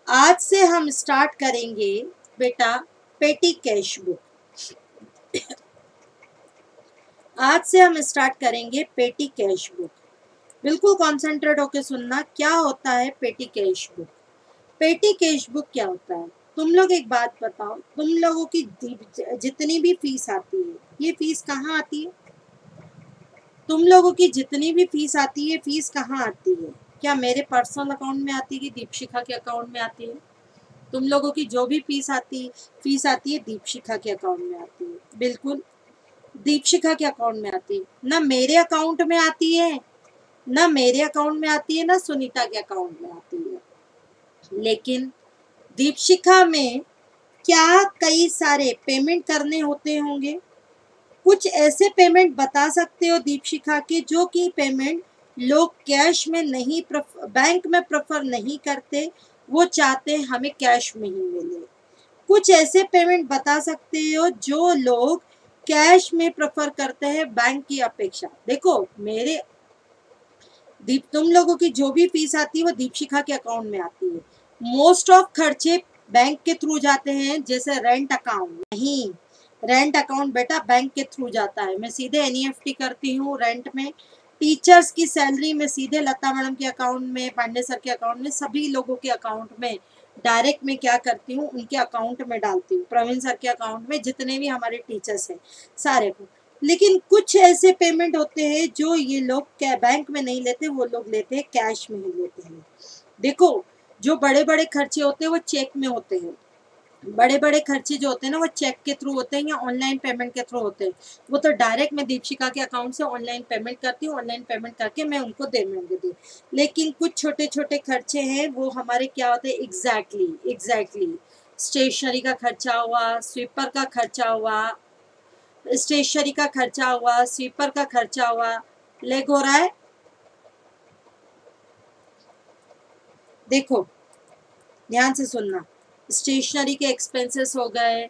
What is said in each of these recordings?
आज से हम स्टार्ट करेंगे बेटा पेटी कैश बुक। आज से हम स्टार्ट करेंगे पेटी कैश बुक। बिल्कुल कॉन्सेंट्रेट होके सुनना, क्या होता है petty cash book. Petty cash book क्या होता है? तुम लोग एक बात बताओ, तुम लोगों की जितनी भी फीस आती है, ये फीस कहाँ आती है? तुम लोगों की जितनी भी फीस आती है, फीस कहाँ आती है? क्या मेरे पर्सनल अकाउंट में आती है कि दीपशिखा के अकाउंट में आती है? तुम लोगों की जो भी फीस आती है दीपशिखा के अकाउंट में आती है। बिल्कुल दीपशिखा के अकाउंट में आती है, ना मेरे अकाउंट में आती है, ना मेरे अकाउंट में आती है, ना सुनीता के अकाउंट में आती है। लेकिन दीपशिखा में क्या कई सारे पेमेंट करने होते होंगे? कुछ ऐसे पेमेंट बता सकते हो दीपशिखा के जो कि पेमेंट लोग कैश में नहीं बैंक में प्रेफर नहीं करते, वो चाहते हैं हमें कैश में ही मिले। कुछ ऐसे पेमेंट बता सकते हो जो लोग कैश में प्रेफर करते हैं बैंक की अपेक्षा। देखो मेरे तुम लोगों की जो भी फीस आती है वो दीपशिखा के अकाउंट में आती है। मोस्ट ऑफ खर्चे बैंक के थ्रू जाते हैं, जैसे रेंट अकाउंट नहीं, रेंट अकाउंट बेटा बैंक के थ्रू जाता है। मैं सीधे एनईएफटी करती हूँ रेंट में। टीचर्स की सैलरी में सीधे लता मैडम के अकाउंट में, पांडे सर के अकाउंट में, सभी लोगों के अकाउंट में डायरेक्ट में क्या करती हूँ, उनके अकाउंट में डालती हूँ। प्रवीण सर के अकाउंट में, जितने भी हमारे टीचर्स हैं सारे को। लेकिन कुछ ऐसे पेमेंट होते हैं जो ये लोग बैंक में नहीं लेते, वो लोग लेते हैं कैश में ही लेते हैं। देखो जो बड़े बड़े खर्चे होते हैं वो चेक में होते हैं। बड़े बड़े खर्चे जो होते हैं ना वो चेक के थ्रू होते हैं या ऑनलाइन पेमेंट के थ्रू होते हैं। वो तो डायरेक्ट मैं दीपशिखा के अकाउंट से ऑनलाइन पेमेंट करती हूँ, ऑनलाइन पेमेंट करके मैं उनको दे दूँगी। लेकिन कुछ छोटे छोटे खर्चे हैं वो हमारे क्या होते हैं, एग्जैक्टली स्टेशनरी का खर्चा हुआ, स्वीपर का खर्चा हुआ, स्टेशनरी का खर्चा हुआ, स्वीपर का खर्चा हुआ। लेग हो रहा है? देखो ध्यान से सुनना, स्टेशनरी के एक्सपेंसेस हो गए,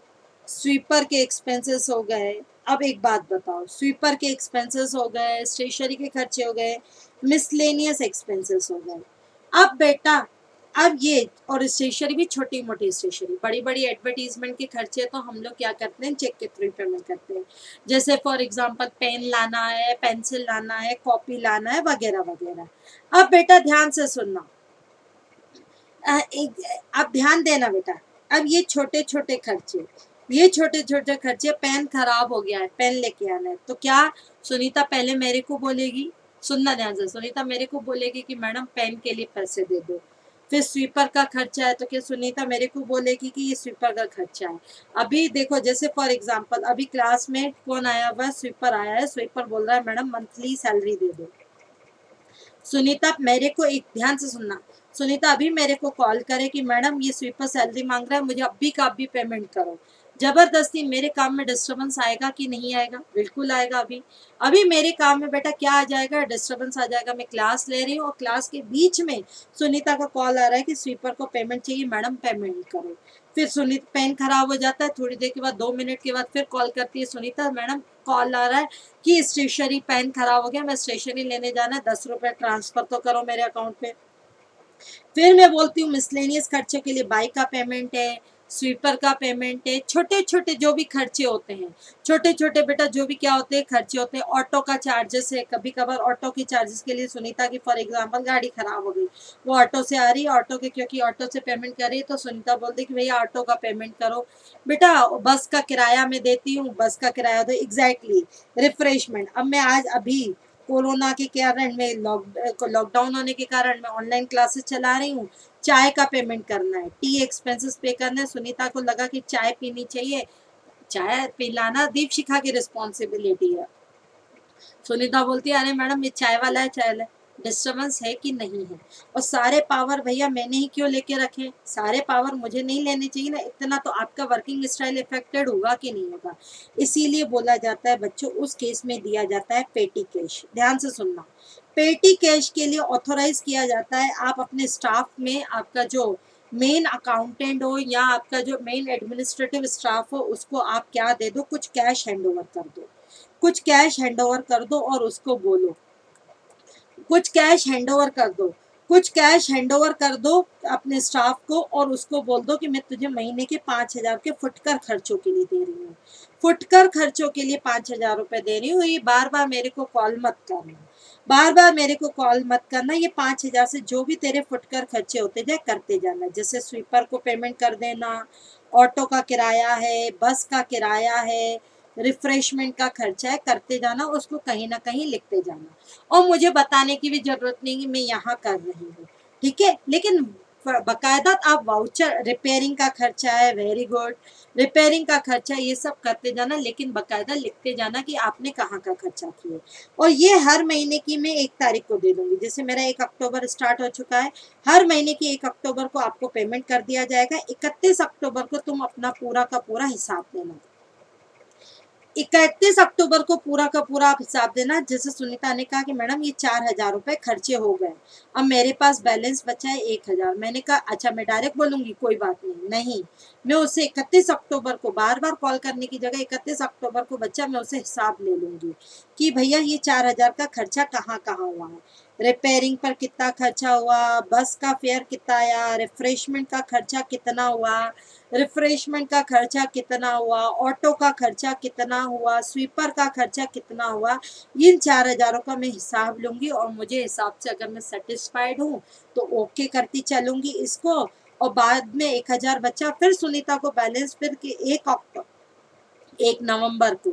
स्वीपर के एक्सपेंसेस हो गए। अब एक बात बताओ, स्वीपर के एक्सपेंसेस हो गए, स्टेशनरी के खर्चे हो गए, मिसलेनियस एक्सपेंसेस हो गए। अब बेटा अब ये, और स्टेशनरी भी छोटी मोटी स्टेशनरी, बड़ी बड़ी एडवर्टीजमेंट के खर्चे तो हम लोग क्या करते हैं, चेक के थ्रू पेमेंट करते हैं। जैसे फॉर एग्जांपल पेन लाना है, पेंसिल लाना है, कॉपी लाना है, वगैरह वगैरह। अब बेटा ध्यान से सुनना, अब ध्यान देना बेटा। अब ये छोटे छोटे खर्चे, ये छोटे छोटे खर्चे, पेन खराब हो गया है, पेन लेके आना है, तो क्या सुनीता पहले मेरे को बोलेगी, सुनना ध्यान से, सुनीता मेरे को बोलेगी कि मैडम पेन के लिए पैसे दे दो। फिर स्वीपर का खर्चा है तो क्या सुनीता मेरे को बोलेगी कि ये स्वीपर का खर्चा है। अभी देखो जैसे फॉर एग्जांपल अभी क्लास में कौन आया हुआ है, स्वीपर आया है, स्वीपर बोल रहा है मैडम मंथली सैलरी दे दो। सुनीता मेरे को, एक ध्यान से सुनना, सुनीता अभी मेरे को कॉल करे कि मैडम ये स्वीपर सैलरी मांग रहा है, मुझे अभी का अभी पेमेंट करो। जबरदस्ती मेरे काम में डिस्टर्बेंस आएगा कि नहीं आएगा? बिल्कुल आएगा। अभी अभी मेरे काम में बेटा क्या आ जाएगा, डिस्टर्बेंस आ जाएगा। मैं क्लास ले रही हूँ और क्लास के बीच में सुनीता का कॉल आ रहा है कि स्वीपर को पेमेंट चाहिए, मैडम पेमेंट करो। फिर सुनीता पेन खराब हो जाता है, थोड़ी देर के बाद 2 मिनट के बाद फिर कॉल करती है, सुनीता मैडम कॉल आ रहा है कि स्टेशनरी पेन खराब हो गया, मैं स्टेशनरी लेने जाना है, 10 रुपए ट्रांसफर तो करो मेरे अकाउंट पे। फिर मैं बोलती हूँ मिसलेनियस खर्चों के लिए बाइक का पेमेंट है, स्वीपर का पेमेंट है, छोटे छोटे जो भी खर्चे होते हैं, छोटे छोटे बेटा जो भी क्या होते हैं खर्चे होते हैं। ऑटो का चार्जेस है, कभी कभार ऑटो के चार्जेस के लिए सुनीता की फॉर एग्जांपल गाड़ी खराब हो गई, वो ऑटो से आ रही है, ऑटो के क्योंकि ऑटो से पेमेंट कर रही है तो सुनीता बोलती कि भैया ऑटो का पेमेंट करो। बेटा बस का किराया मैं देती हूँ, बस का किराया दो, एग्जैक्टली रिफ्रेशमेंट। अब मैं आज अभी कोरोना के कारण में लॉकडाउन होने के कारण मैं ऑनलाइन क्लासेस चला रही हूँ, चाय का पेमेंट करना है, टी एक्सपेंसेस पे करना है। सुनीता को लगा कि चाय पीनी चाहिए, चाय पिलाना दीपशिखा की रिस्पॉन्सिबिलिटी है। सुनीता बोलती है अरे मैडम ये चाय वाला है, चाय वाला है। डिस्टर्बेंस है कि नहीं है? और सारे पावर भैया मैंने ही क्यों लेके रखे, सारे पावर मुझे नहीं लेने चाहिए ना। इतना तो आपका वर्किंग स्टाइल इफेक्टेड होगा कि नहीं होगा। इसीलिए बोला जाता है बच्चों, उस केस में दिया जाता है पेटी कैश। ध्यान से सुनना, पेटी कैश के लिए ऑथोराइज किया जाता है आप अपने स्टाफ में, आपका जो मेन अकाउंटेंट हो या आपका जो मेन एडमिनिस्ट्रेटिव स्टाफ हो, उसको आप क्या दे दो, कुछ कैश हैंड ओवर कर दो, कुछ कैश हैंड ओवर कर दो और उसको बोलो, कुछ कैश हैंड ओवर कर दो। कुछ कैश हैंड ओवर कर दो अपने स्टाफ को और उसको बोल दो कि मैं तुझे महीने के 5,000 के फुटकर खर्चों के लिए दे रही हूँ, फुटकर खर्चों के लिए 5,000 रुपए दे रही हूँ। ये बार बार मेरे को कॉल मत करना, बार बार मेरे को कॉल मत करना। ये 5,000 से जो भी तेरे फुटकर खर्चे होते जाए करते जाना। जैसे स्वीपर को पेमेंट कर देना, ऑटो का किराया है, बस का किराया है, रिफ्रेशमेंट का खर्चा है, करते जाना, उसको कहीं ना कहीं लिखते जाना। और मुझे बताने की भी जरूरत नहीं कि मैं यहाँ कर रही हूँ, ठीक है। लेकिन बकायदा आप वाउचर, रिपेयरिंग का खर्चा है, वेरी गुड, रिपेयरिंग का खर्चा, ये सब करते जाना, लेकिन बकायदा लिखते जाना कि आपने कहाँ का खर्चा किया। और ये हर महीने की मैं 1 तारीख को दे दूंगी। जैसे मेरा 1 अक्टूबर स्टार्ट हो चुका है, हर महीने की 1 अक्टूबर को आपको पेमेंट कर दिया जाएगा। 31 अक्टूबर को तुम अपना पूरा का पूरा हिसाब देना। 31 अक्टूबर को पूरा का पूरा आप हिसाब देना। जैसे सुनीता ने कहा कि मैडम ये 4,000 रुपए खर्चे हो गए, अब मेरे पास बैलेंस बचा है 1,000। मैंने कहा अच्छा मैं डायरेक्ट बोलूंगी कोई बात नहीं, मैं उसे 31 अक्टूबर को बार बार कॉल करने की जगह 31 अक्टूबर को बच्चा मैं उसे हिसाब ले लूंगी कि भैया ये 4,000 का खर्चा कहाँ कहाँ हुआ है, रिपेयरिंग पर कितना खर्चा हुआ, बस का फेयर कितना आया, रिफ्रेशमेंट का खर्चा कितना हुआ, रिफ्रेशमेंट का खर्चा कितना हुआ, ऑटो का खर्चा कितना हुआ, स्वीपर का खर्चा कितना हुआ। इन 4,000 का मैं हिसाब लूंगी और मुझे हिसाब से अगर मैं सेटिस्फाइड हूँ तो ओके करती चलूंगी इसको। और बाद में 1,000 बच्चा, फिर सुनीता को बैलेंस, फिर 1 नवंबर को,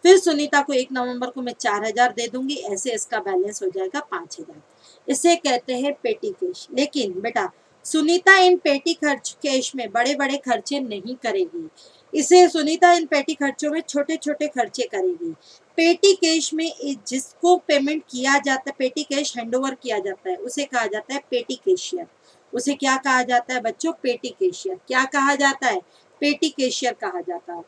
फिर सुनीता को 1 नवंबर को मैं 4,000 दे दूंगी। ऐसे इसका बैलेंस हो जाएगा 5,000। इसे कहते हैं पेटी कैश। लेकिन बेटा सुनीता इन पेटी खर्च कैश में बड़े बड़े खर्चे नहीं करेगी। इसे सुनीता इन पेटी खर्चों में छोटे छोटे खर्चे करेगी। पेटी कैश में जिसको पेमेंट किया जाता है, पेटी कैश हैंडओवर किया जाता है, उसे कहा जाता है पेटी कैशियर। उसे क्या कहा जाता है बच्चों? पेटी कैशियर। क्या कहा जाता है? पेटी कैशियर कहा जाता है।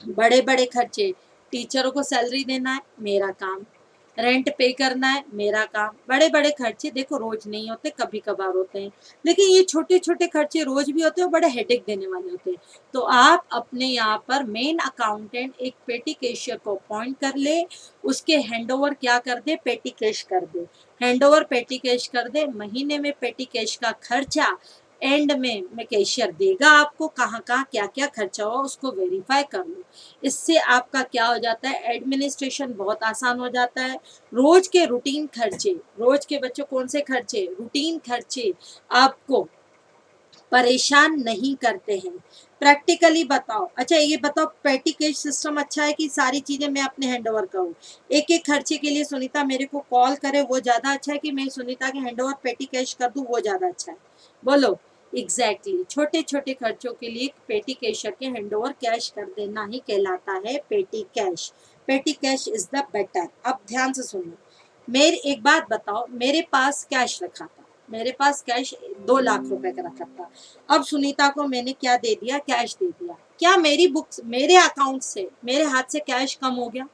बड़े बड़े खर्चे, टीचरों को सैलरी देना है मेरा काम, रेंट पे करना है मेरा काम। बड़े बड़े खर्चे देखो रोज नहीं होते, कभी कभार होते हैं, लेकिन ये छोटे छोटे खर्चे रोज भी होते हैं, बड़े हेडेक देने वाले होते हैं। तो आप अपने यहाँ पर मेन अकाउंटेंट एक पेटी कैशियर को अपॉइंट कर ले, उसके हैंडओवर क्या कर दे? पेटी कैश कर दे। हैंडओवर पेटी कैश कर दे, महीने में पेटी कैश का खर्चा एंड में कैशियर देगा आपको, कहाँ कहाँ क्या क्या खर्चा हुआ उसको वेरीफाई कर लो। इससे आपका क्या हो जाता है? एडमिनिस्ट्रेशन बहुत आसान हो जाता है। रोज के रूटीन खर्चे, रोज के बच्चों कौन से खर्चे? रूटीन खर्चे आपको परेशान नहीं करते हैं। प्रैक्टिकली बताओ। अच्छा ये बताओ, पेटी कैश सिस्टम अच्छा है कि सारी चीजें मैं अपने हैंड ओवर करूँ? एक एक खर्चे के लिए सुनीता मेरे को कॉल करे वो ज्यादा अच्छा है कि मैं सुनीता के हैंड ओवर पेटी कैश कर दूं वो ज्यादा अच्छा है? बोलो। एग्जैक्टली छोटे छोटे खर्चों के लिए पेटी कैशियर के हैंड ओवर कैश कर देना ही कहलाता है पेटी कैश। पेटी कैश इज द बेटर। अब ध्यान से सुनो, मेरी एक बात बताओ, मेरे पास कैश रखा था, मेरे पास कैश 2 लाख रुपए का रखा था। अब सुनीता को मैंने क्या दे दिया? कैश दे दिया। क्या मेरी बुक्स, मेरे अकाउंट से, मेरे हाथ से कैश कम हो गया?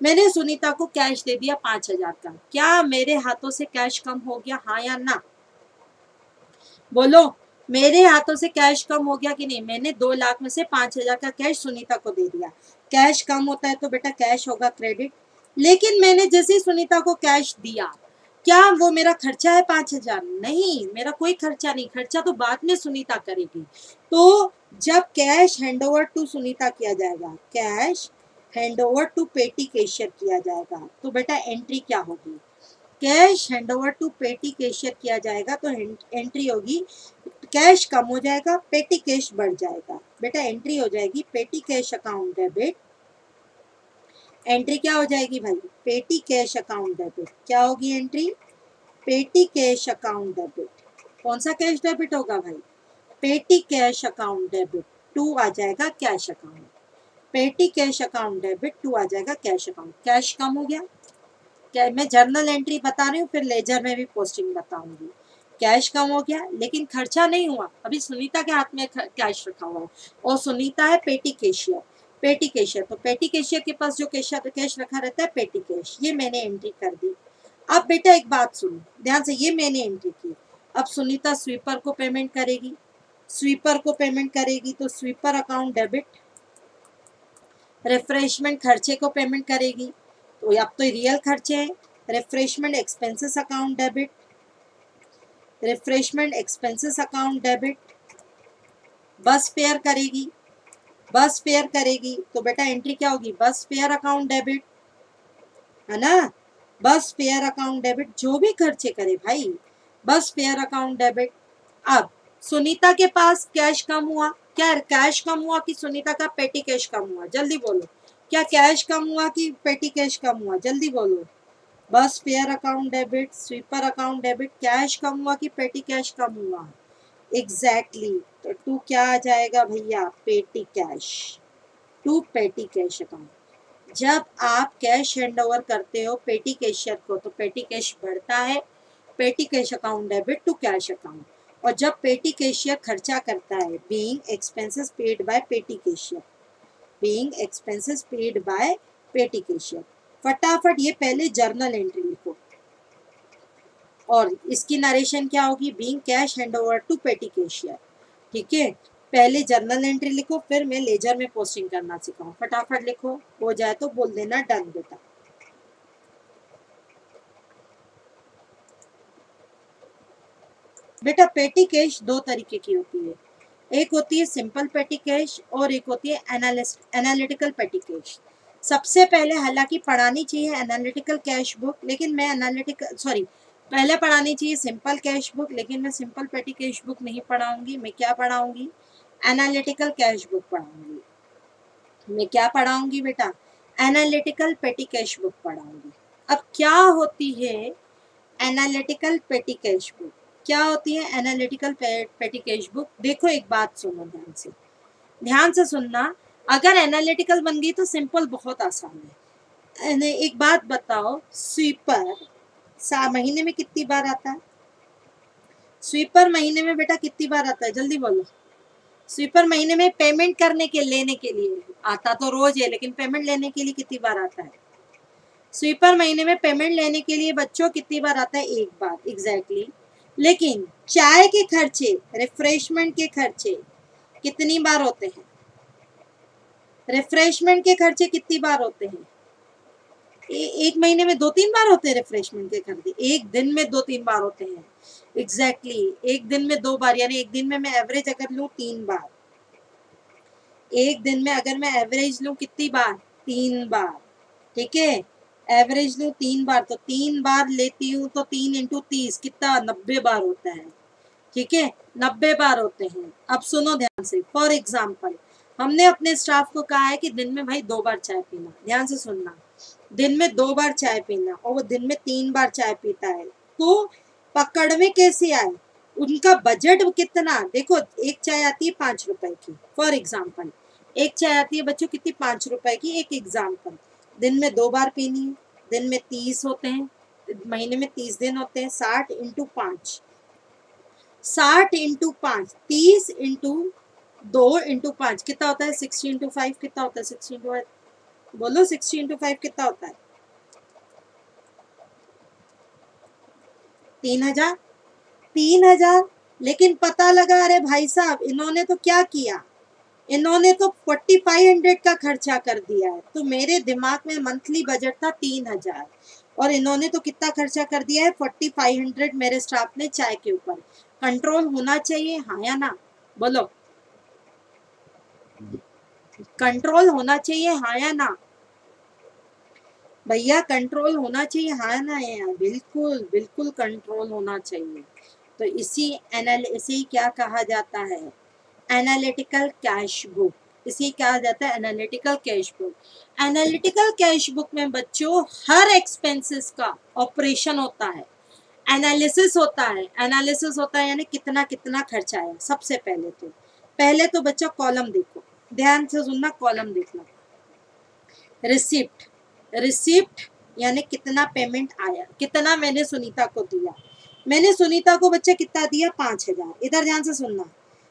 मैंने सुनीता को कैश दे दिया 5,000 का, क्या मेरे हाथों से कैश कम हो गया? हाँ या ना? बोलो। मेरे हाथों से कैश कम हो गया कि नहीं? मैंने 2 लाख में से 5,000 का कैश सुनीता को दे दिया। कैश कम होता है तो बेटा कैश होगा क्रेडिट। लेकिन मैंने जैसे ही सुनीता को कैश दिया, क्या वो मेरा खर्चा है 5,000? नहीं, मेरा कोई खर्चा नहीं, खर्चा तो बाद में सुनीता करेगी। तो जब कैश हैंडओवर टू सुनीता किया जाएगा, cash handover to petty cashier किया जाएगा, तो बेटा एंट्री क्या होगी? Cash handover to petty cashier किया जाएगा तो एंट्री होगी कैश कम हो जाएगा, पेटी कैश बढ़ जाएगा। बेटा एंट्री हो जाएगी पेटी कैश अकाउंट डेबिट। एंट्री क्या हो जाएगी भाई? Petty cash account debit. क्या होगी एंट्री? पेटी कैश अकाउंट डेबिट। कौन सा कैश डेबिट होगा भाई? Petty cash account debit to आ जाएगा cash account. Petty cash account debit to आ जाएगा कैश अकाउंट। कैश कम हो गया। क्या मैं जर्नल एंट्री बता रही हूँ, फिर लेजर में भी पोस्टिंग बताऊंगी। कैश कम हो गया लेकिन खर्चा नहीं हुआ। अभी सुनीता के हाथ में कैश रखा हुआ है और सुनीता है पेटी कैशियर। पेटी कैशियर, तो पेटी कैशियर के पास जो कैश रखा रहता है पेटी कैश, ये मैंने एंट्री कर दी। अब बेटा एक बात सुनो ध्यान से, ये मैंने एंट्री की। अब सुनीता स्वीपर को पेमेंट करेगी, स्वीपर को पेमेंट करेगी तो स्वीपर अकाउंट डेबिट। रिफ्रेशमेंट खर्चे को पेमेंट करेगी, तो अब तो रियल खर्चे हैं, refreshment expenses account debit. Refreshment expenses account debit, बस फेयर करेगी, बस फेयर करेगी तो बेटा एंट्री क्या होगी, बस फेयर अकाउंट डेबिट, है ना। बस फेयर अकाउंट डेबिट, जो भी खर्चे करे भाई, बस फेयर अकाउंट डेबिट। अब सुनीता के पास कैश कम हुआ, क्या कैश कम हुआ कि सुनीता का पेटी कैश कम हुआ, जल्दी बोलो। क्या कैश कम हुआ कि पेटी कैश कम हुआ, जल्दी बोलो। Bus fare account debit, sweeper account debit, cash कम हुआ कि पेटी कैश कम हुआ। एग्जैक्टली तो टू क्या आ जाएगा भैया, petty cash, to petty cash account. जब आप कैश हैंड ओवर करते हो पेटी कैशियर को तो पेटी कैश बढ़ता है, petty cash account debit to cash account. और जब पेटी कैशियर खर्चा करता है, being expenses paid by petty cashier, being expenses paid by petty cashier. फटाफट ये पहले जर्नल एंट्री लिखो और इसकी नरेशन क्या होगी, being cash hand over to petty cashier. ठीक है, पहले जर्नल एंट्री लिखो, फिर मैं लेजर में पोस्टिंग करना सिखाऊं। फटाफट लिखो, हो जाए तो बोल देना डन बेटा। बेटा पेटी कैश दो तरीके की होती है, एक होती है सिंपल पेटी कैश और एक होती है एनालिटिकल पेटी कैश। सबसे पहले हालांकि पढ़ानी चाहिए एनालिटिकल कैश बुक, लेकिन मैं पहले पढ़ानी चाहिए सिंपल कैश बुक, लेकिन मैं सिंपल पेटी कैश बुक नहीं पढ़ाऊंगी। मैं क्या पढ़ाऊंगी, एनालिटिकल कैश बुक पढ़ाऊंगी। मैं क्या पढ़ाऊंगी बेटा, एनालिटिकल पेटी कैश बुक पढ़ाऊंगी। अब क्या होती है एनालिटिकल पेटी कैश बुक, क्या होती है एनालिटिकल पेटी कैश बुक, देखो एक बात सुनो ध्यान से सुनना। अगर एनालिटिकल बन गई तो सिंपल बहुत आसान है। एक बात बताओ, स्वीपर महीने में कितनी बार आता है, स्वीपर महीने में बेटा कितनी बार आता है, जल्दी बोलो। स्वीपर महीने में पेमेंट करने के लेने के लिए आता तो रोज है, लेकिन पेमेंट लेने के लिए कितनी बार आता है, स्वीपर महीने में पेमेंट लेने के लिए बच्चों कितनी बार आता है, एक बार। एग्जैक्टली लेकिन चाय के खर्चे, रिफ्रेशमेंट के खर्चे कितनी बार होते हैं, रिफ्रेशमेंट के खर्चे कितनी बार होते हैं, एक महीने में 2-3 बार होते हैं रिफ्रेशमेंट के खर्चे, एक दिन में 2-3 बार होते हैं। एग्जैक्टली एक दिन में 2 बार, यानी एक दिन में मैं एवरेज अगर लूँ 3 बार, एक दिन में अगर मैं एवरेज लूँ कितनी बार, 3 बार। ठीक है, एवरेज लूँ 3 बार तो 3 बार लेती हूँ तो 3 इंटू 30 कितना, 90 बार होता है। ठीक है, 90 बार होते हैं। अब सुनो ध्यान से, फॉर एग्जाम्पल हमने अपने स्टाफ को कहा है कि दिन में भाई 2 बार चाय पीना, ध्यान से सुनना, दिन में 2 बार चाय पीना, और वो दिन में 3 बार चाय पीता है, तो पकड़ में कैसे आए, उनका बजट कितना, देखो एक चाय आती है 5 रुपए की, फॉर एग्जाम्पल एक चाय आती है बच्चों कितनी, 5 रुपए की, एक एग्जाम्पल। दिन में 2 बार पीनी है, दिन में 30 होते हैं, महीने में 30 दिन होते हैं, 60 इंटू 5, 60 इंटू 5, 30 इंटू 2 इंटू 5 कितना होता है, 60 इंटू 5 कितना होता है, 60 इंटू 5 बोलो, 60 इंटू 5 कितना होता है, 3000, 3000। लेकिन पता लगा अरे भाई साहब इन्होंने तो क्या किया, इन्होंने तो 4500 का खर्चा कर दिया है। तो मेरे दिमाग में मंथली बजट था 3000 और इन्होंने तो कितना खर्चा कर दिया है, 4500 मेरे स्टाफ ने चाय के ऊपर। कंट्रोल होना चाहिए, हाँ या ना, बोलो, कंट्रोल होना चाहिए, हाँ या ना भैया, कंट्रोल होना चाहिए, हाँ ना यार, बिल्कुल बिल्कुल कंट्रोल होना चाहिए। तो इसी क्या कहा जाता है, एनालिटिकल कैश बुक, इसी कहा जाता है analytical cash book. Analytical cash book में बच्चों हर एक्सपेंसेस का ऑपरेशन होता है, एनालिसिस होता है, एनालिसिस होता है यानी कितना कितना खर्चा आया। सबसे पहले तो बच्चों कॉलम देखो, ध्यान से सुनना, कॉलम देखना, रिसिप्ट, रिसिप्ट यानी कितना पेमेंट आया, कितना मैंने सुनीता को दिया, मैंने सुनीता को बच्चे कितना दिया, 5000। इधर ध्यान से सुनना,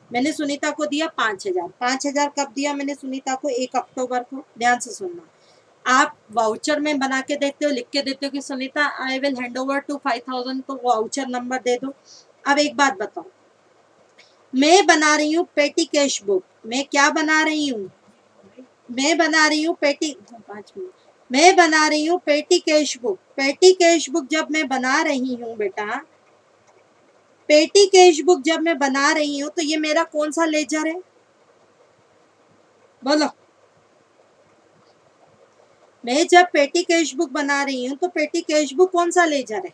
मैंने सुनीता को दिया 5000, 5000 कब दिया मैंने सुनीता को, 1 अक्टूबर को। ध्यान से सुनना, आप वाउचर में बना के देते हो, लिख के देते हो कि Sunita I will hand over to 5000, तो वाउचर नंबर दे दो। अब एक बात बताओ, मैं बना रही हूँ पेटी कैश बुक, मैं क्या बना रही हूँ, मैं बना रही हूँ पेटी, 5 मिनट, मैं बना रही हूँ पेटी cash book. Petty cash book जब मैं बना रही हूँ बेटा, पेटी कैश बुक जब मैं बना रही हूं तो ये मेरा कौन सा लेजर है, बोलो। मैं जब पेटी कैश बुक बना रही हूं तो पेटी कैश बुक कौन सा लेजर है,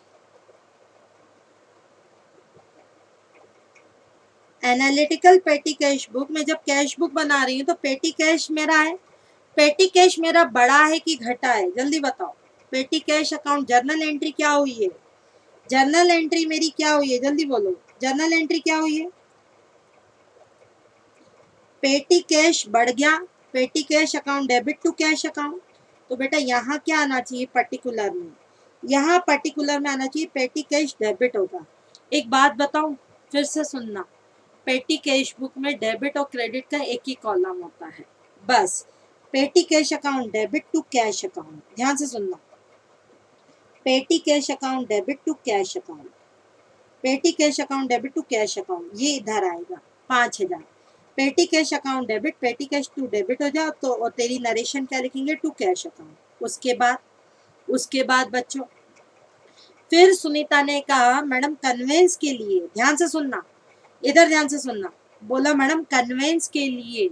एनालिटिकल पेटी कैश बुक में जब कैश बुक बना रही हूँ तो पेटी कैश मेरा है, पेटी कैश मेरा बड़ा है कि घटा है, जल्दी बताओ। पेटी कैश अकाउंट जर्नल एंट्री क्या हुई है, जर्नल एंट्री मेरी क्या हुई है, जल्दी बोलो, जर्नल एंट्री क्या हुई है, पेटी कैश बढ़ गया, petty cash account debit to cash account. तो बेटा यहाँ क्या आना चाहिए पर्टिकुलर में, यहाँ पर्टिकुलर में आना चाहिए पेटी कैश डेबिट होगा। एक बात बताऊं, फिर से सुनना, पेटी कैश बुक में डेबिट और क्रेडिट का एक ही कॉलम होता है बस। Petty cash account debit to cash account, ध्यान से सुनना, petty cash account debit to cash account, petty cash account debit to cash account, ये इधर आएगा 5000। Petty cash account debit, petty cash to debit हो जाओ तो और तेरी नरेशन क्या लिखेंगे, टू कैश अकाउंट। उसके बाद बच्चों फिर सुनीता ने कहा मैडम कन्वेंस के लिए, ध्यान से सुनना, इधर ध्यान से सुनना, बोला मैडम कन्वेंस के लिए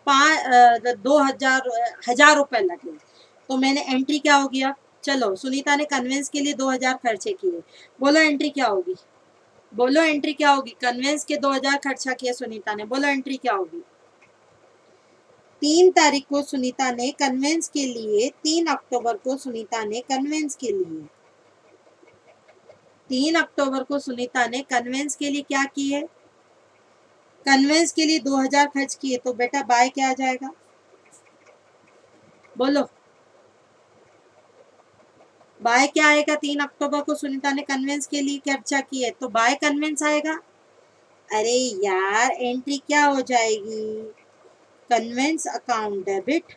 2000 रुपए लगे। तो मैंने एंट्री क्या होगी, अब चलो सुनीता ने कन्वेंस के लिए 2000 खर्चे किए, बोलो एंट्री क्या होगी, बोलो एंट्री क्या होगी, कन्वेंस के 2000 खर्चा किया सुनीता ने, बोलो एंट्री क्या होगी। 3 तारीख को सुनीता ने कन्वेंस के लिए, 3 अक्टूबर को सुनीता ने कन्वेंस के लिए, 3 अक्टूबर को सुनीता ने कन्वेंस के लिए क्या किए, कन्वेंस के लिए 2000 खर्च किए। तो बेटा बाय क्या आ जाएगा, बोलो बाय क्या आएगा, 3 अक्टूबर को सुनीता ने कन्वेंस के लिए खर्चा किए तो बाय कन्वेंस आएगा। अरे यार एंट्री क्या हो जाएगी, conveyance account debit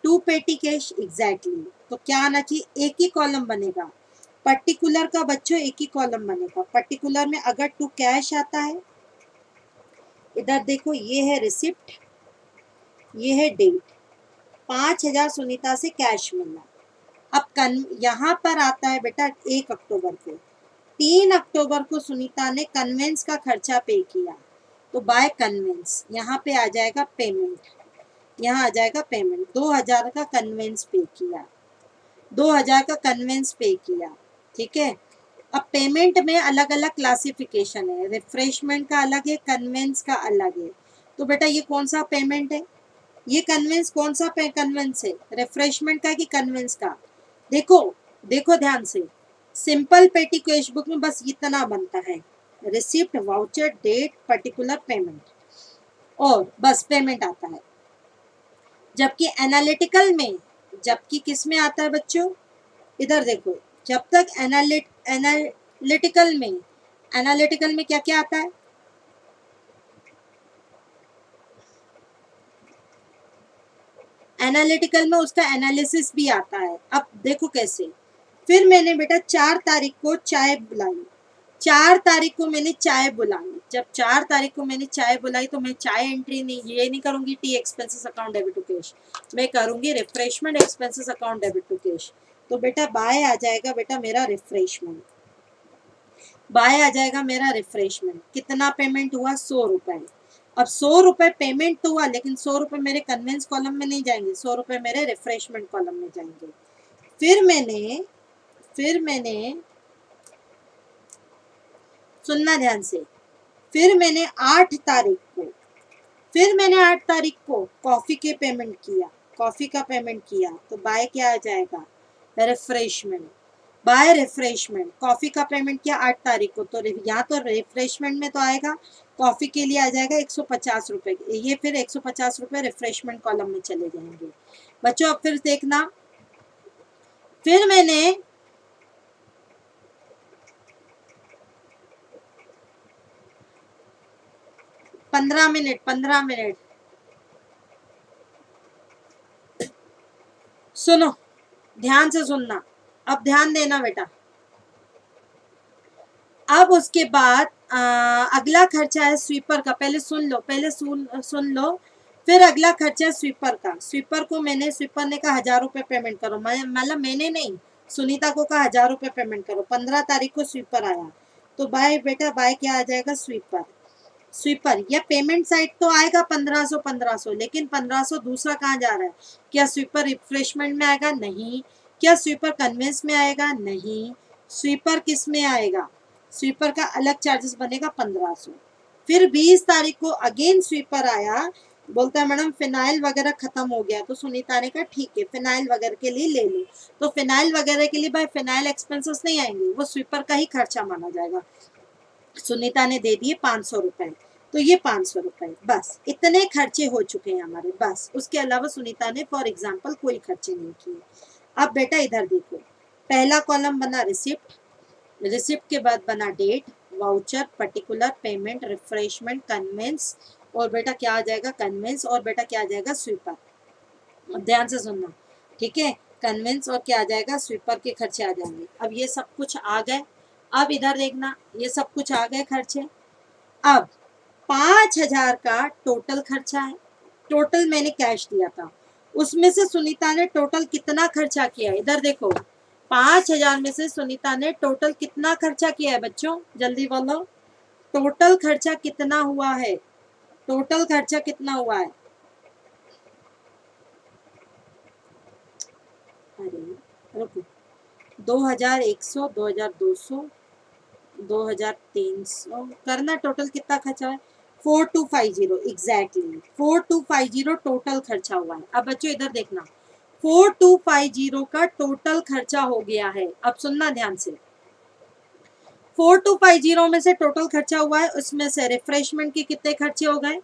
to petty cash, exactly. तो क्या आना चाहिए, एक ही कॉलम बनेगा, पर्टिकुलर का बच्चों एक ही कॉलम बनेगा। पर्टिकुलर में अगर टू कैश आता है, इधर देखो ये है रिसिप्ट, ये है डेट, 5000 सुनीता से कैश मिला। अब यहाँ पर आता है बेटा 1 अक्टूबर को, 3 अक्टूबर को सुनीता ने कन्वेंस का खर्चा पे किया तो बाय कन्वेंस यहाँ पे आ जाएगा पेमेंट, यहाँ आ जाएगा पेमेंट, 2000 का कन्वेंस पे किया, 2000 का कन्वेंस पे किया, ठीक है। अब पेमेंट में अलग अलग क्लासिफिकेशन है, रिफ्रेशमेंट का अलग है, कन्वेंस का अलग है। तो बेटा ये कौन सा पेमेंट है, ये कन्वेंस कौन सा कन्वेंस है, रिफ्रेशमेंट का कि कन्वेंस का, देखो देखो ध्यान से, सिंपल पेटी कैश बुक में बस इतना बनता है, receipt, voucher, date, particular, payment, और बस पेमेंट आता है। जबकि एनालिटिकल में, जबकि किस में आता है बच्चों, इधर देखो, जब तक एनालिटिकल में क्या क्या आता है, एनालिटिकल में उसका एनालिसिस भी आता है। अब देखो कैसे, फिर मैंने बेटा 4 तारीख को चाय बुलाई, 4 तारीख को मैंने चाय बुलाई, जब 4 तारीख को मैंने चाय बुलाई तो मैं चाय एंट्री नहीं करूंगी tea expenses account debit to cash, मैं करूंगी refreshment expenses account debit to cash. तो बेटा बाय आ जाएगा बेटा मेरा रिफ्रेशमेंट, बाय आ जाएगा मेरा रिफ्रेशमेंट। कितना पेमेंट हुआ, 100 रुपए। अब 100 रुपए पेमेंट तो हुआ, लेकिन 100 रुपए मेरे कन्वेंस कॉलम में नहीं जाएंगे, 100 रुपए मेरे रिफ्रेशमेंट कॉलम में जाएंगे। फिर मैंने सुनना ध्यान से, फिर मैंने 8 तारीख को कॉफी के पेमेंट किया, कॉफी का पेमेंट किया तो बाय क्या आ जाएगा, रिफ्रेशमेंट, बाय रिफ्रेशमेंट। कॉफी का पेमेंट किया 8 तारीख को, तो यहाँ तो रिफ्रेशमेंट में तो आएगा, कॉफी के लिए आ जाएगा 150 रुपए, ये फिर 150 रुपए रिफ्रेशमेंट कॉलम में चले जाएंगे बच्चों। अब फिर देखना, फिर मैंने पंद्रह मिनट सुनो, ध्यान से सुनना, अब ध्यान देना बेटा। अब उसके बाद अगला खर्चा है स्वीपर का, पहले सुन लो, फिर अगला खर्चा है स्वीपर का। स्वीपर ने कहा 1000 रुपये पेमेंट करो, मतलब मैंने नहीं, सुनीता को कहा 1000 रुपये पेमेंट करो। 15 तारीख को स्वीपर आया, तो बाय बेटा बाय क्या आ जाएगा, स्वीपर। स्वीपर या पेमेंट साइड तो आएगा 1500, लेकिन 1500 दूसरा कहाँ जा रहा है? क्या स्वीपर रिफ्रेशमेंट में आएगा? नहीं। क्या स्वीपर कन्वेंस में आएगा? नहीं। स्वीपर किस में आएगा? स्वीपर का अलग चार्जेस बनेगा 1500। फिर 20 तारीख को अगेन स्वीपर आया, बोलता है मैडम फिनाइल वगैरह खत्म हो गया। तो सुनीता ने कहा ठीक है फिनाइल वगैरह के लिए ले लो। तो फिनाइल वगैरह के लिए भाई फिनाइल एक्सपेंसेस नहीं आएंगे, वो स्वीपर का ही खर्चा माना जाएगा। सुनीता ने दे दिए 500 रुपए, तो ये 500 रुपए, बस इतने खर्चे हो चुके हैं हमारे, बस उसके अलावा सुनीता ने फॉर एग्जाम्पल कोई खर्चे नहीं किए। अब बेटा इधर देखो, पहला कॉलम बना रिसिप्ट, रिसिप्ट के बाद बना date, voucher, particular, payment, refreshment, conveyance, और बेटा क्या आ जाएगा, कन्वेंस, और बेटा क्या आ जाएगा, स्वीपर। ध्यान से सुनना, ठीक है, कन्वेंस और क्या आ जाएगा, स्वीपर के खर्चे आ जाएंगे। अब ये सब कुछ आ गए। अब इधर देखना, ये सब कुछ आ गए खर्चे। अब 5000 का टोटल खर्चा है। टोटल मैंने कैश दिया था, उसमें से सुनीता ने टोटल कितना खर्चा किया है, इधर देखो। 5000 में से सुनीता ने टोटल कितना खर्चा किया है बच्चों, जल्दी बोलो। टोटल खर्चा कितना हुआ है? टोटल खर्चा कितना हुआ है? अरे रुको, 2100, 2200, 2300 करना, टोटल कितना खर्चा है? 4250, एग्जैक्टली 4250 टोटल खर्चा हुआ है। अब बच्चों इधर देखना, 4250 का टोटल खर्चा हो गया है। अब सुनना ध्यान से, 4250 में से टोटल खर्चा हुआ है, उसमें से रिफ्रेशमेंट के कितने खर्चे हो गए,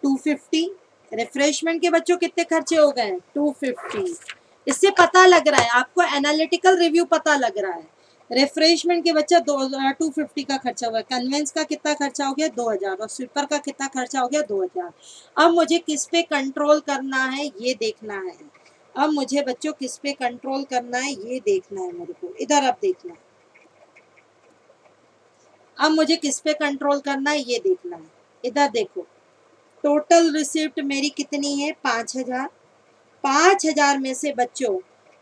250। रिफ्रेशमेंट के बच्चों कितने खर्चे हो गए, 250। इससे पता लग रहा है आपको, एनालिटिकल रिव्यू पता लग रहा है। रिफ्रेशमेंट के बच्चा 250 का खर्चा हुआ है, कन्वेंस का कितना खर्चा हो गया, 2000, और स्वीपर का कितना खर्चा हो गया, 2000। अब मुझे किस पे कंट्रोल करना है ये देखना है। अब मुझे बच्चों किस पे कंट्रोल करना है ये देखना है मेरे को, इधर अब देखना। अब मुझे किस पे कंट्रोल करना है ये देखना है, इधर देखो। टोटल रिसिप्ट मेरी कितनी है, 5000। 5000 में से बच्चों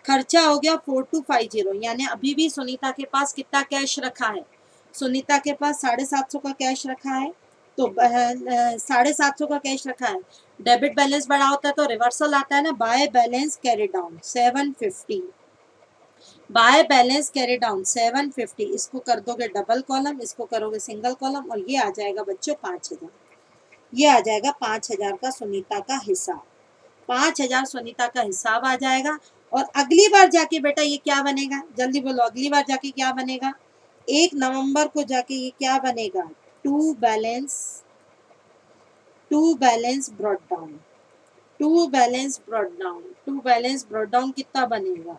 खर्चा हो गया 4250, यानी अभी भी सुनीता के पास कितना कैश रखा है, सुनीता के पास 750 का कैश रखा है। तो 750 का कैश रखा है, डेबिट बैलेंस बढ़ा होता है तो रिवर्सल आता है ना, by balance carry down 750, by balance carry down 750। इसको कर दोगे डबल कॉलम, इसको करोगे सिंगल कॉलम, और ये आ जाएगा बच्चों 5000। ये आ जाएगा 5000 का सुनीता का हिसाब। 5000 सुनीता का हिसाब आ जाएगा। और अगली बार जाके बेटा ये क्या बनेगा, जल्दी बोलो, अगली बार जाके क्या बनेगा, 1 नवंबर को जाके ये क्या बनेगा, to balance brought down. To balance brought down कितना बनेगा,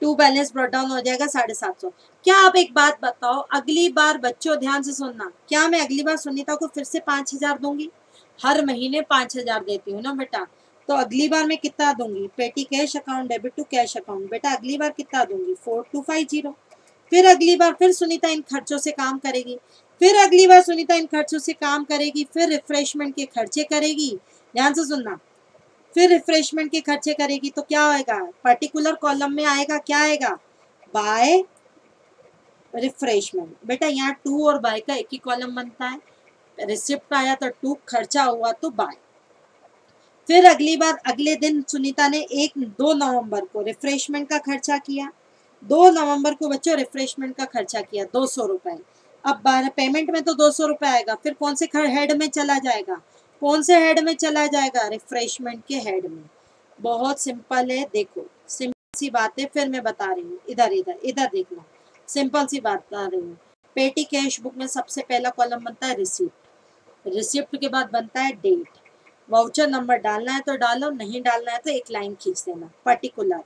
टू बैलेंस ब्रॉट डाउन हो जाएगा 750। क्या आप एक बात बताओ, अगली बार बच्चों ध्यान से सुनना, क्या मैं अगली बार सुनीता को फिर से 5000 दूंगी? हर महीने 5000 देती हूँ ना बेटा, तो अगली बार मैं कितना दूंगी, petty cash account debit to cash account, बेटा अगली बार कितना दूंगी, 4250। फिर अगली बार फिर सुनीता इन खर्चों से काम करेगी, फिर अगली बार सुनीता इन खर्चों से काम करेगी, फिर रिफ्रेशमेंट के खर्चे करेगी, ध्यान से सुनना, फिर रिफ्रेशमेंट के खर्चे करेगी, तो क्या आएगा, पर्टिकुलर कॉलम में आएगा, क्या आएगा, बाय रिफ्रेशमेंट। बेटा यहाँ टू और बाय का एक ही कॉलम बनता है, रिसिप्ट आया तो टू, खर्चा हुआ तो बाय। फिर अगली बार अगले दिन सुनीता ने 2 नवंबर को रिफ्रेशमेंट का खर्चा किया, 2 नवंबर को बच्चों रिफ्रेशमेंट का खर्चा किया 200 रुपए। अब पेमेंट में तो 200 रुपए आएगा, फिर कौन से हेड में चला जाएगा, कौन से हेड में चला जाएगा, रिफ्रेशमेंट के हेड में। बहुत सिंपल है, देखो सिंपल सी बात है, फिर मैं बता रही हूँ, इधर इधर इधर देखना, सिंपल सी बात बता रही हूँ। पेटी कैश बुक में सबसे पहला कॉलम बनता है रिसिप्ट, रिसिप्ट के बाद बनता है डेट, वाउचर नंबर डालना है तो डालो, नहीं डालना है तो एक लाइन खींच देना, पर्टिकुलर।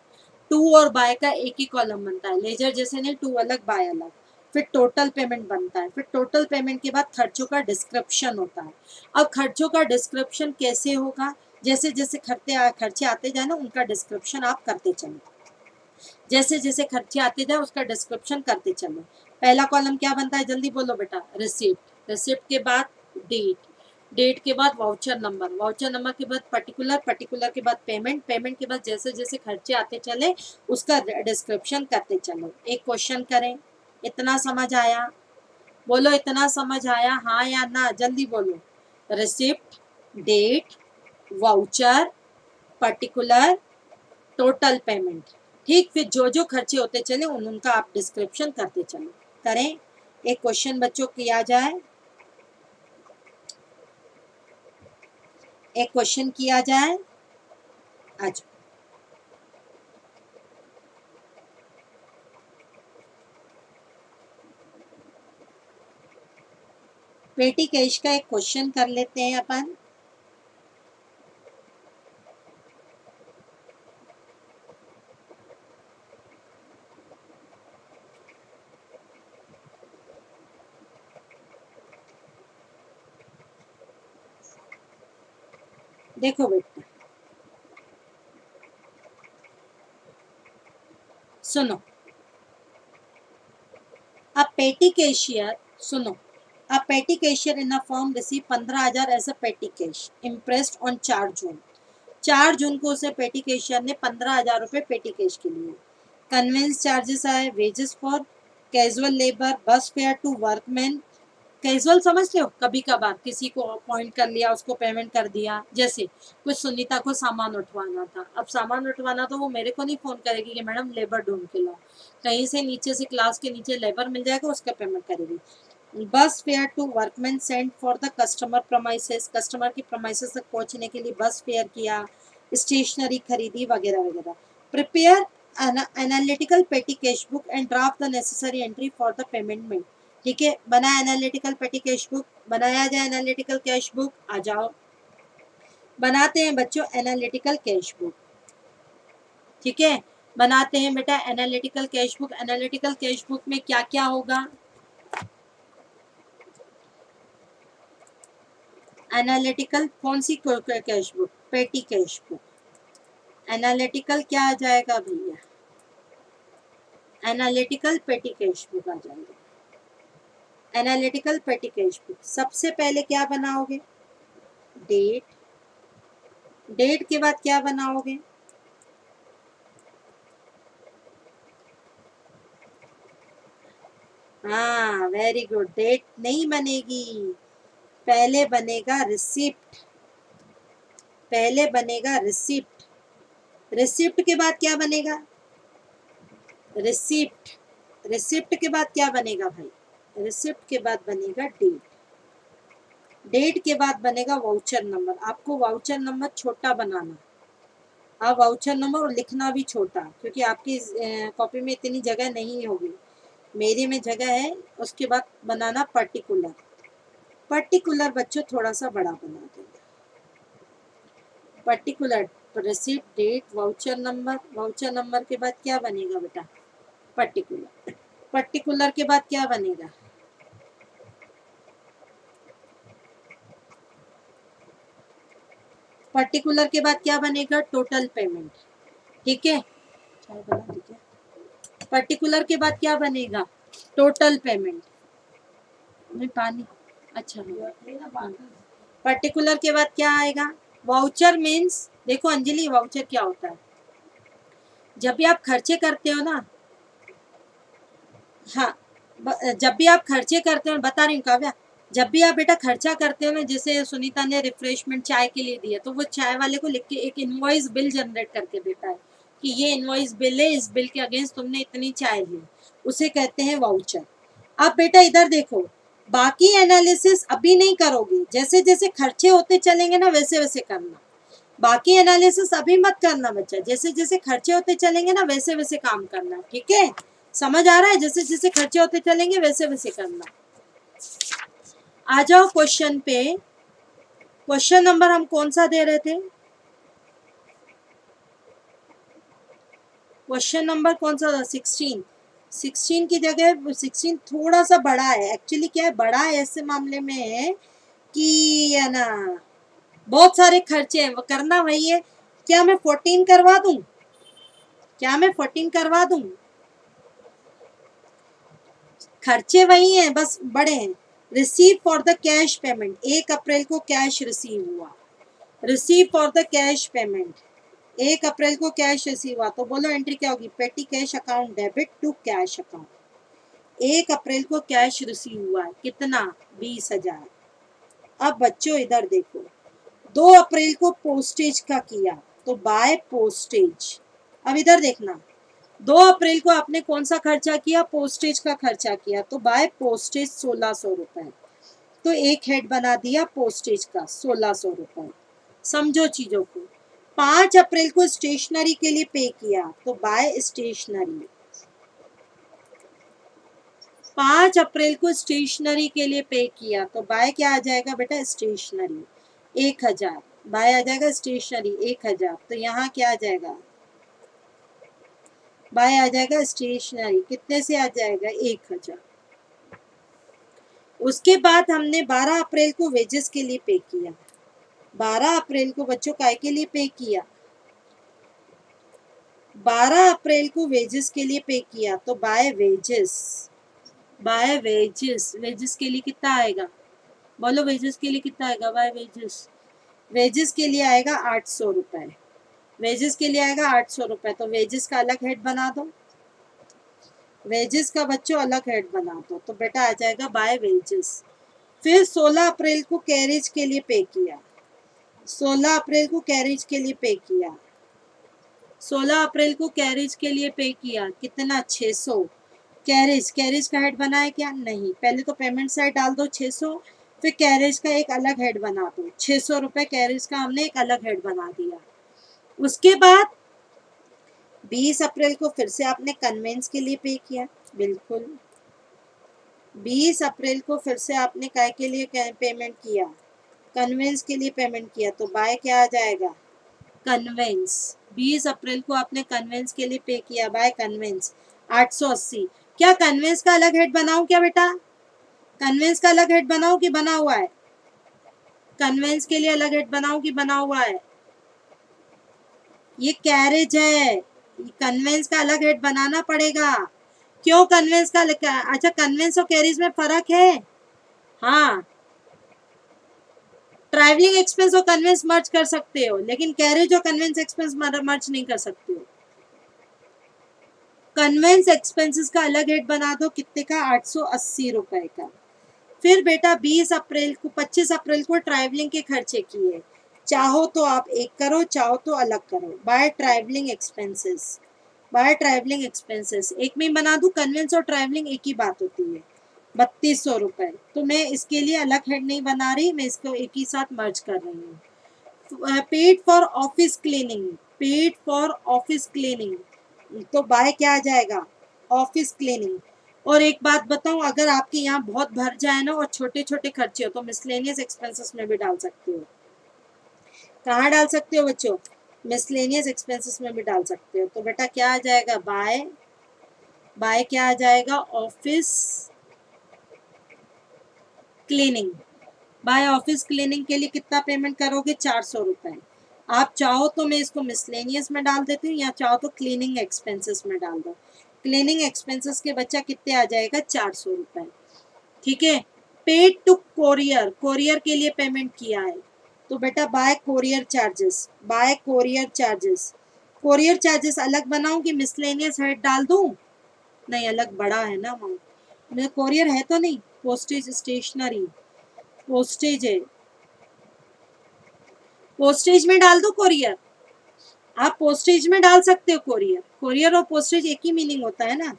टू और बाय का एक ही कॉलम बनता है, लेजर जैसे नहीं, टू अलग बाय अलग। फिर टोटल पेमेंट बनता है, फिर टोटल पेमेंट के बाद खर्चों का डिस्क्रिप्शन होता है। अब खर्चों का डिस्क्रिप्शन कैसे होगा, जैसे जैसे खर्चे आते जाए ना, उनका डिस्क्रिप्शन आप करते चलो, जैसे जैसे खर्चे आते जाए उसका डिस्क्रिप्शन करते चलो। पहला कॉलम क्या बनता है, जल्दी बोलो बेटा, रिसिप्ट, रिसिप्ट के बाद डेट, डेट के बाद वाउचर नंबर, वाउचर नंबर के बाद पर्टिकुलर, पर्टिकुलर के बाद पेमेंट, पेमेंट के बाद जैसे जैसे खर्चे आते चले उसका डिस्क्रिप्शन करते चलो। एक क्वेश्चन करें, इतना समझ आया? बोलो इतना समझ आया, हाँ या ना, जल्दी बोलो। Receipt, date, voucher, particular, total payment. ठीक, फिर जो जो खर्चे होते चले उनका आप डिस्क्रिप्शन करते चलो। करें, एक क्वेश्चन बच्चों किया जाए, एक क्वेश्चन किया जाए। आज पेटी कैश का एक क्वेश्चन कर लेते हैं अपन। देखो बेटा, सुनो, अब पेटी कैशियर, सुनो, a petty cashier in a firm receive 15,000 as a petty cash imprest on 4 June. 4 जून को उसे पेटी कैशियर ने 15,000 रुपये पेटी कैश के लिए। कन्वेंस चार्जेस आए, wages for casual labour, bus fare to workman. Casual समझते हो, कभी कभार किसी को अपॉइंट कर लिया, उसको पेमेंट कर दिया। जैसे कुछ सुनीता को सामान उठवाना था, अब सामान उठवाना तो वो मेरे को नहीं फोन करेगी कि मैडम लेबर ढूंढ के लाओ, कहीं से नीचे से क्लास के नीचे लेबर मिल जाएगा, उसका पेमेंट करेगी। Bus fare to workman sent for the customer premises, customer की प्रमाइसेस तक पहुंचने के लिए बस फेयर किया, स्टेशनरी खरीदी वगैरह वगैरह। प्रिपेयर एनालिटिकल पेटी cash book and draft the necessary entry for the payment made. ठीक है, बना एनालिटिकल पेटी कैश बुक, बनाया जाए एनालिटिकल कैश बुक। आ जाओ, बनाते हैं बच्चों एनालिटिकल कैश बुक। ठीक है, बनाते हैं बेटा analytical cash book. Analytical cash book में क्या क्या होगा? एनालिटिकल कौन सी cash book? Petty cash book. Analytical क्या आ जाएगा भैया? एनालिटिकल पेटी कैश बुक आ जाएगा। एनालिटिकल पेटी कैश बुक सबसे पहले क्या बनाओगे? डेट। डेट के बाद क्या बनाओगे? हाँ वेरी गुड, डेट नहीं बनेगी, पहले बनेगा रिसिप्ट। पहले बनेगा रिसिप्ट। रिसिप्ट के बाद क्या बनेगा? रिसिप्ट। रिसिप्ट के बाद क्या बनेगा भाई? रिसिप्ट के बाद बनेगा डेट। डेट के बाद बनेगा वाउचर नंबर। आपको वाउचर नंबर छोटा बनाना, आप वाउचर नंबर लिखना भी छोटा, क्योंकि आपकी कॉपी में इतनी जगह नहीं होगी, मेरे में जगह है। उसके बाद बनाना पर्टिकुलर। पर्टिकुलर बच्चों थोड़ा सा बड़ा बना देंगे। Particular, receipt, date, voucher number. Voucher number के बाद क्या बनेगा बेटा? पर्टिकुलर। पर्टिकुलर के बाद क्या बनेगा? पर्टिकुलर के बाद क्या बनेगा? Total payment. ठीक है, चाय बना दीजिए। पर्टिकुलर के बाद क्या बनेगा? टोटल पेमेंट में पानी। अच्छा, पर्टिकुलर के बाद क्या आएगा? वाउचर मीन्स, देखो अंजलि वाउचर क्या होता है? जब भी आप खर्चे करते हो ना, हाँ, जब भी आप खर्चे करते हो, बता रही हूँ काव्या, जब भी आप बेटा खर्चा करते हो ना, जैसे सुनीता ने रिफ्रेशमेंट चाय के लिए दिया, तो वो चाय वाले को लिख के एक इनवॉइस बिल जनरेट करके देता है कि ये इनवॉइस बिल है, इस बिल के अगेंस्ट तुमने इतनी चाय ली, उसे कहते हैं वाउचर। अब बेटा इधर देखो, बाकी एनालिसिस अभी नहीं करोगे, जैसे जैसे खर्चे होते चलेंगे ना वैसे वैसे करना। बाकी एनालिसिस अभी मत करना बच्चा, जैसे जैसे खर्चे होते चलेंगे ना वैसे वैसे काम करना। ठीक है, समझ आ रहा है? जैसे जैसे खर्चे होते चलेंगे वैसे वैसे करना। आ जाओ क्वेश्चन पे। क्वेश्चन नंबर हम कौन सा दे रहे थे? क्वेश्चन नंबर कौन सा था? 16। 16 की जगह 16 थोड़ा सा बड़ा है। एक्चुअली क्या है, बड़ा है ऐसे मामले में है कि है ना, बहुत सारे खर्चे हैं, वो करना वही है। क्या मैं 14 करवा दूं? क्या मैं 14 करवा दूं? खर्चे वही हैं, बस बड़े हैं। Receive for the cash payment, 1 अप्रैल को कैश रिसीव हुआ। Receive for the cash payment, 1 अप्रैल को कैश रिसीव हुआ, तो बोलो एंट्री क्या होगी? Petty cash account debit to cash account. 1 अप्रैल को कैश रिसीव हुआ है, कितना? 20,000। अब बच्चों इधर देखो, 2 अप्रैल को पोस्टेज का किया, तो बाय पोस्टेज। अब इधर देखना, 2 अप्रैल को आपने कौन सा खर्चा किया? पोस्टेज का खर्चा किया, तो बाय पोस्टेज 1600 रुपए। तो एक हेड बना दिया पोस्टेज का 1600 रुपए। समझो चीजों को। 5 अप्रैल को स्टेशनरी के लिए पे किया, तो बाय स्टेशनरी। 5 अप्रैल को स्टेशनरी के लिए पे किया, तो बाय क्या आ जाएगा बेटा? स्टेशनरी 1000। बाय आ जाएगा स्टेशनरी 1000, तो यहाँ क्या आ जाएगा? बाय आ जाएगा स्टेशनरी, कितने से आ जाएगा? 1000। उसके बाद हमने 12 अप्रैल को वेजेस के लिए पे किया। 12 अप्रैल को बच्चों काय के लिए पे किया? 12 अप्रैल को वेजेस के लिए पे किया, तो by wages. By wages, wages के लिए कितना आएगा? बोलो वेजेस के लिए कितना आएगा? बाय वेजेस, वेजेस के लिए आएगा 800 रुपए। वेजेस के लिए आएगा 800 रुपए, तो वेजेस का अलग हेड बना दो। वेजेस का बच्चों अलग हेड बना दो, तो बेटा आ जाएगा बाय वेजेस। फिर 16 अप्रैल को कैरेज के लिए पे किया। 16 अप्रैल को कैरेज के लिए पे किया। 16 अप्रैल को कैरेज के लिए पे किया, कितना? 600। कैरेज, कैरेज का हेड बना है क्या? नहीं। पहले तो पेमेंट साइड डाल दो 600, फिर कैरेज का एक अलग हेड बना दो। 600 रुपए कैरेज का हमने एक अलग हेड बना दिया। उसके बाद 20 अप्रैल को फिर से आपने कन्वेंस के लिए पे किया। बिल्कुल, 20 अप्रैल को फिर से आपने काय के लिए पेमेंट किया? कन्वेंस के लिए पेमेंट किया, तो बाय क्या आ जाएगा? कन्वेंस। 20 अप्रैल को आपने कन्वेंस के लिए पे किया, बाय कन्वेंस 880। क्या कन्वेंस का अलग हेड बनाऊं क्या बेटा? कन्वेंस का अलग हेड बनाऊं कि बना हुआ है? कन्वेंस के लिए अलग हेड बनाऊं कि बना हुआ है? ये कैरेज है, कन्वेंस का अलग हेड बनाना पड़ेगा। क्यों कन्वेंस का? अच्छा, कन्वेंस और कैरेज में फर्क है। हाँ, ट्रैवलिंग एक्सपेंस और कन्वेंस मर्ज कर सकते हो, लेकिन कैरेज और कन्वेंस एक्सपेंस मर्ज नहीं कर सकते हो। कन्वेंस एक्सपेंसेस का अलग हेड बना दो, कितने का? 880 रुपए का। फिर बेटा 20 अप्रैल को 25 अप्रैल को ट्रैवलिंग के खर्चे किए। चाहो तो आप एक करो, चाहो तो अलग करो। Bye travelling expenses, bye travelling expenses एक में बना दूं। कन्वेंस और ट्रैवलिंग एक ही बात होती है। 3200 रुपए। तो मैं इसके लिए अलग हेड नहीं बना रही, मैं इसको एक ही साथ मर्ज कर रही हूँ। Paid for office cleaning, paid for office cleaning, तो बाय क्या आ जाएगा? Office cleaning. और एक बात बताऊं, अगर आपके यहाँ बहुत भर जाए ना और छोटे छोटे खर्चे हो, तो मिसलेनियस एक्सपेंसेस में भी डाल सकते हो। कहाँ डाल सकते हो बच्चों? मिसलेनियस एक्सपेंसेस में भी डाल सकते हो। तो बेटा क्या आ जाएगा? बाय, बाय क्या आ जाएगा? Office cleaning. By office cleaning के लिए कितना पेमेंट करोगे? 400 रुपए। आप चाहो तो मैं इसको मिसलेनियस में डाल देती हूँ, या चाहो तो क्लीनिंग एक्सपेंसेस में डाल दो। क्लीनिंग एक्सपेंसेस के बच्चा कितने आ जाएगा? 400 रुपए। ठीक है। पेड टू कोरियर, कोरियर के लिए पेमेंट किया है, तो बेटा bye courier charges, bye courier charges. Courier charges अलग बनाऊं कि मिसलेनियस हेड डाल दूं? नहीं, अलग बड़ा है ना अमाउंट। मेरा कोरियर है तो नहीं, पोस्टेज स्टेशनरी, पोस्टेज है, पोस्टेज में डाल दो कोरियर। आप पोस्टेज में डाल सकते हो कोरियर, कोरियर और पोस्टेज एक ही मीनिंग होता है ना।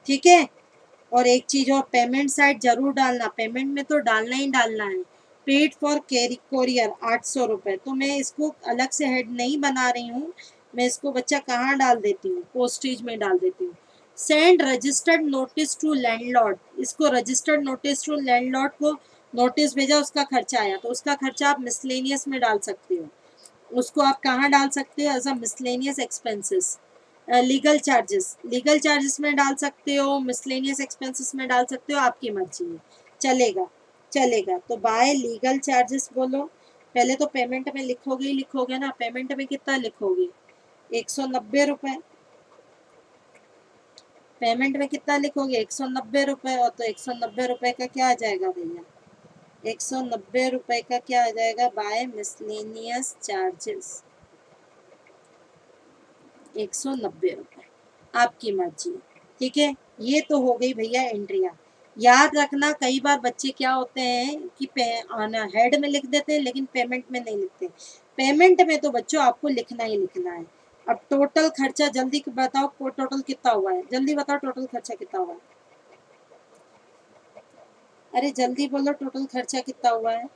ठीक है। और एक चीज और, पेमेंट साइड जरूर डालना, पेमेंट में तो डालना ही डालना है। पेड फॉर कैरी कोरियर 800 रुपए, तो मैं इसको अलग से हेड नहीं बना रही हूँ, मैं इसको बच्चा कहाँ डाल देती हूँ? पोस्टेज में डाल देती हूँ। Send registered notice to landlord, इसको रजिस्टर्ड नोटिस टू लैंडलॉर्ड को नोटिस भेजा, उसका खर्चा आया, तो उसका खर्चा आप मिसलेनियस में डाल सकते हो। उसको आप कहाँ डाल सकते हो? As a miscellaneous expenses. Legal charges, legal charges में डाल सकते हो, मिसलेनियस एक्सपेंसेस में डाल सकते हो, आपकी मर्जी है, चलेगा चलेगा। तो बाय लीगल चार्जेस बोलो। पहले तो पेमेंट में लिखोगे ही लिखोगे ना, पेमेंट में कितना लिखोगे? 190 रुपए। पेमेंट में कितना लिखोगे? 190 रुपए, और तो 190 रुपए का क्या आ जाएगा भैया? 190 रुपए का क्या आ जाएगा बाय मिसलेनियस चार्जेस, 190 रुपए, आपकी मर्जी। ठीक है, ये तो हो गई भैया एंट्रियां। याद रखना कई बार बच्चे क्या होते हैं कि हेड में लिख देते हैं लेकिन पेमेंट में नहीं लिखते। पेमेंट में तो बच्चों आपको लिखना ही लिखना है। अब टोटल खर्चा जल्दी बताओ, टोटल कितना हुआ है, जल्दी बताओ टोटल खर्चा कितना हुआ है, अरे जल्दी बोलो टोटल खर्चा कितना हुआ है।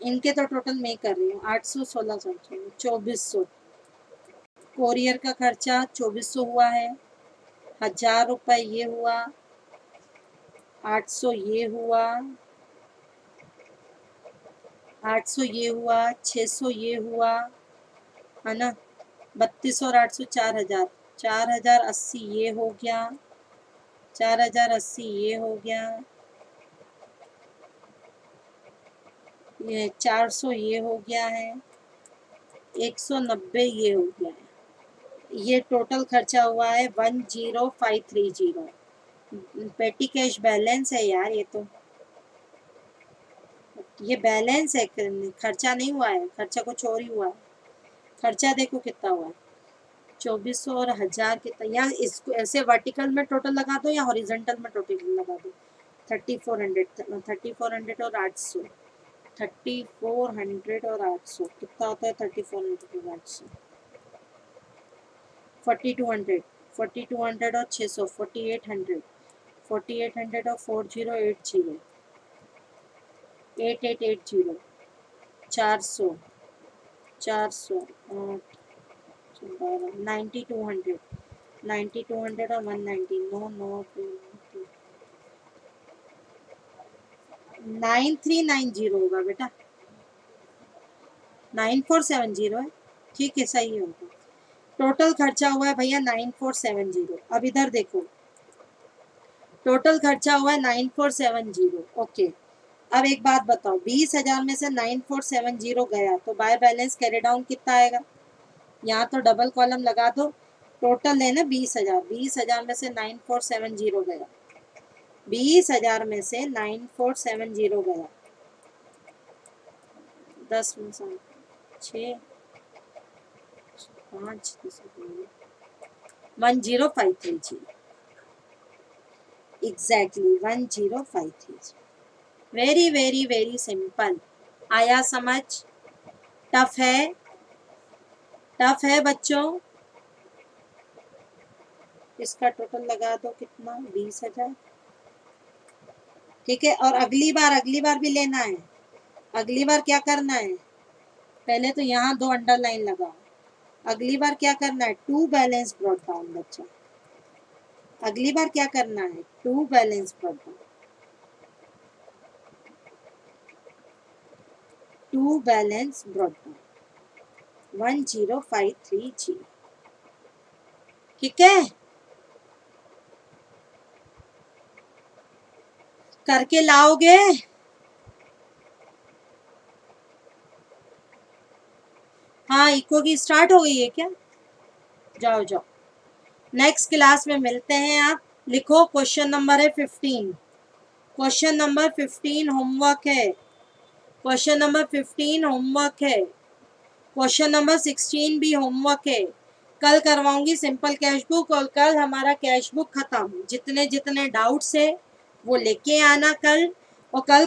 इनके तो टोटल मैं कर रही हूँ 800, 1600, 2400। कोरियर का खर्चा 2400 हुआ है, 1000 रुपये ये हुआ, 800 ये हुआ, 800 ये हुआ, 600 ये हुआ, है ना, 32 और 800 4000, 4080 ये हो गया, 4080 ये हो गया, ये 400 ये हो गया है, 190 ये हो गया है। ये टोटल खर्चा हुआ है 10530। पेटी कैश बैलेंस है यार, ये बैलेंस है, खर्चा नहीं हुआ है, खर्चा कुछ और ही हुआ है। खर्चा देखो कितना हुआ है 2400 और 1000 कितना, या इसको ऐसे वर्टिकल में टोटल लगा दो या हॉरिजॉन्टल में टोटल लगा दो। 3400 और 800, 3400 और 800 कितना होता है, 3400 और 800 4200, 4200 और 600 4800, 4800 और 4080 8880, 400, 400 9200, 9200 और 190, नो नो 9390 होगा बेटा, 9470 है, ठीक है सही होगा। टोटल खर्चा हुआ है भैया 9470। अब इधर देखो टोटल खर्चा हुआ है 9470। ओके, अब एक बात बताओ 20,000 में से 9470 गया तो बाय बैलेंस कैरी डाउन कितना आएगा, यहाँ तो डबल कॉलम लगा दो। टोटल है ना 20,000, 20,000 में से 9470 गया, 20,000 में से 9470 गया, 10 में से 6 5 10,530, exactly 10,530। Very very very simple. आया समझ? टफ है, टफ है बच्चों। इसका टोटल लगा दो कितना, 20,000। ठीक है, और अगली बार भी लेना है। अगली बार क्या करना है, पहले तो यहाँ 2 अंडरलाइन लगाओ। अगली बार क्या करना है, टू बैलेंस ब्रॉट डाउन बच्चों। अगली बार क्या करना है, to balance brought down, to balance brought down 10,530। ठीक है, करके लाओगे? हाँ, इको की स्टार्ट हो गई है क्या? जाओ जाओ, नेक्स्ट क्लास में मिलते हैं। आप लिखो क्वेश्चन नंबर है 15, क्वेश्चन नंबर 15 होमवर्क है, क्वेश्चन नंबर 15 होमवर्क है, क्वेश्चन नंबर 16 भी होमवर्क है। कल करवाऊंगी सिंपल कैश बुक, और कल हमारा कैश बुक खत्म। जितने जितने डाउट्स है वो लेके आना कल, और कल